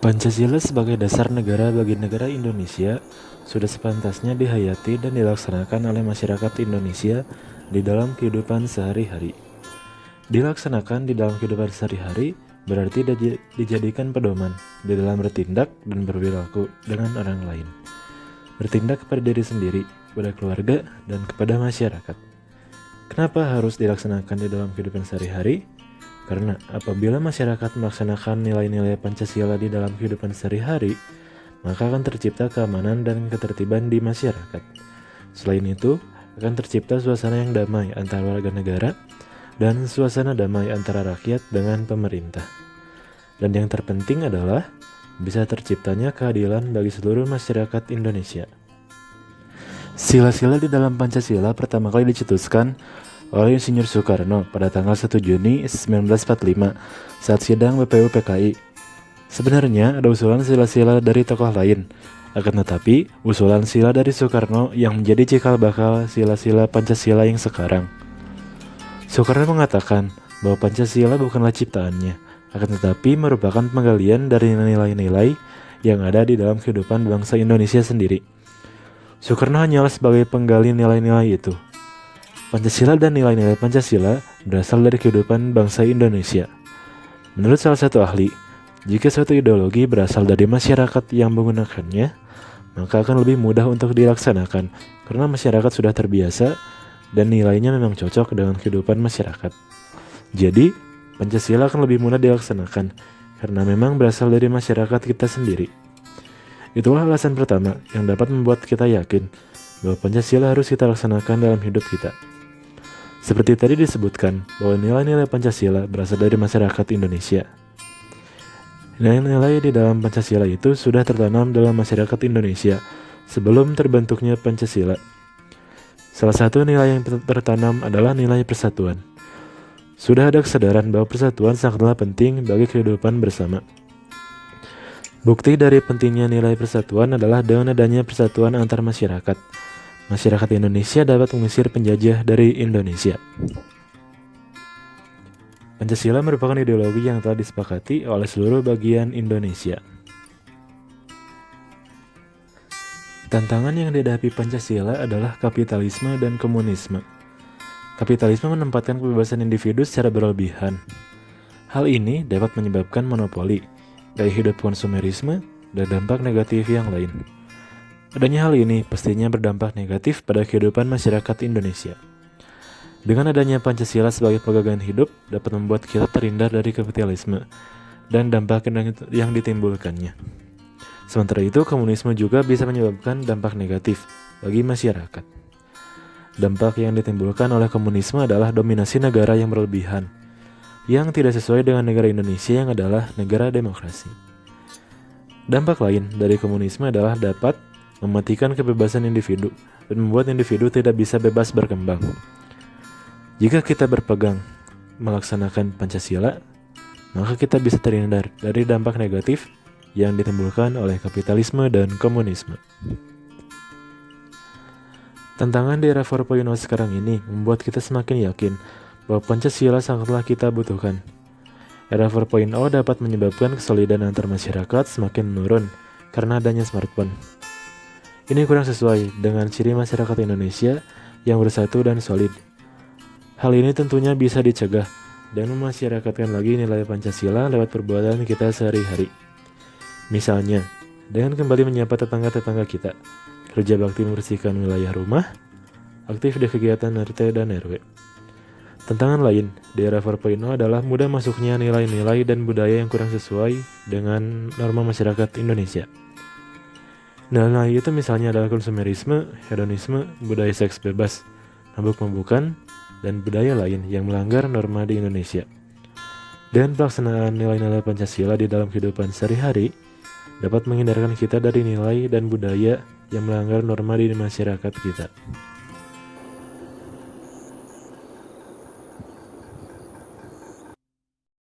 Pancasila sebagai dasar negara bagi negara Indonesia sudah sepantasnya dihayati dan dilaksanakan oleh masyarakat Indonesia di dalam kehidupan sehari-hari. Dilaksanakan di dalam kehidupan sehari-hari berarti dijadikan pedoman di dalam bertindak dan berperilaku dengan orang lain. Bertindak kepada diri sendiri, kepada keluarga, dan kepada masyarakat. Kenapa harus dilaksanakan di dalam kehidupan sehari-hari? Karena apabila masyarakat melaksanakan nilai-nilai Pancasila di dalam kehidupan sehari-hari, maka akan tercipta keamanan dan ketertiban di masyarakat. Selain itu, akan tercipta suasana yang damai antara warga negara dan suasana damai antara rakyat dengan pemerintah. Dan yang terpenting adalah bisa terciptanya keadilan bagi seluruh masyarakat Indonesia. Sila-sila di dalam Pancasila pertama kali dicetuskan oleh Insinyur Soekarno pada tanggal 1 Juni 1945 saat sidang BPUPKI. Sebenarnya ada usulan sila-sila dari tokoh lain, akan tetapi usulan sila dari Soekarno yang menjadi cikal bakal sila-sila Pancasila yang sekarang. Soekarno mengatakan bahwa Pancasila bukanlah ciptaannya, akan tetapi merupakan penggalian dari nilai-nilai yang ada di dalam kehidupan bangsa Indonesia sendiri. Soekarno hanyalah sebagai penggali nilai-nilai itu. Pancasila dan nilai-nilai Pancasila berasal dari kehidupan bangsa Indonesia. Menurut salah satu ahli, jika suatu ideologi berasal dari masyarakat yang menggunakannya, maka akan lebih mudah untuk dilaksanakan karena masyarakat sudah terbiasa dan nilainya memang cocok dengan kehidupan masyarakat. Jadi, Pancasila akan lebih mudah dilaksanakan karena memang berasal dari masyarakat kita sendiri. Itulah alasan pertama yang dapat membuat kita yakin bahwa Pancasila harus kita laksanakan dalam hidup kita. Seperti tadi disebutkan bahwa nilai-nilai Pancasila berasal dari masyarakat Indonesia. Nilai-nilai di dalam Pancasila itu sudah tertanam dalam masyarakat Indonesia sebelum terbentuknya Pancasila. Salah satu nilai yang tertanam adalah nilai persatuan. Sudah ada kesadaran bahwa persatuan sangatlah penting bagi kehidupan bersama. Bukti dari pentingnya nilai persatuan adalah dengan adanya persatuan antar masyarakat. Masyarakat Indonesia dapat mengusir penjajah dari Indonesia. Pancasila merupakan ideologi yang telah disepakati oleh seluruh bagian Indonesia. Tantangan yang dihadapi Pancasila adalah kapitalisme dan komunisme. Kapitalisme menempatkan kebebasan individu secara berlebihan. Hal ini dapat menyebabkan monopoli, gaya hidup konsumerisme, dan dampak negatif yang lain. Adanya hal ini pastinya berdampak negatif pada kehidupan masyarakat Indonesia. Dengan adanya Pancasila sebagai pegangan hidup dapat membuat kita terhindar dari kapitalisme dan dampak yang ditimbulkannya. Sementara itu, komunisme juga bisa menyebabkan dampak negatif bagi masyarakat. Dampak yang ditimbulkan oleh komunisme adalah dominasi negara yang berlebihan, yang tidak sesuai dengan negara Indonesia yang adalah negara demokrasi. Dampak lain dari komunisme adalah dapat mematikan kebebasan individu dan membuat individu tidak bisa bebas berkembang. Jika kita berpegang melaksanakan Pancasila, maka kita bisa terhindar dari dampak negatif yang ditimbulkan oleh kapitalisme dan komunisme. Tantangan di era 4.0 sekarang ini membuat kita semakin yakin bahwa Pancasila sangatlah kita butuhkan. Era 4.0 dapat menyebabkan kesolidan antar masyarakat semakin menurun karena adanya smartphone. Ini kurang sesuai dengan ciri masyarakat Indonesia yang bersatu dan solid. Hal ini tentunya bisa dicegah dan memasyarakatkan lagi nilai Pancasila lewat perbuatan kita sehari-hari. Misalnya, dengan kembali menyapa tetangga-tetangga kita, kerja bakti membersihkan wilayah rumah, aktif di kegiatan RT dan RW. Tantangan lain di era 4.0 adalah mudah masuknya nilai-nilai dan budaya yang kurang sesuai dengan norma masyarakat Indonesia. Nilai itu misalnya adalah konsumerisme, hedonisme, budaya seks bebas, mabuk-mabukan, dan budaya lain yang melanggar norma di Indonesia. Dengan pelaksanaan nilai-nilai Pancasila di dalam kehidupan sehari-hari, dapat menghindarkan kita dari nilai dan budaya yang melanggar norma di masyarakat kita.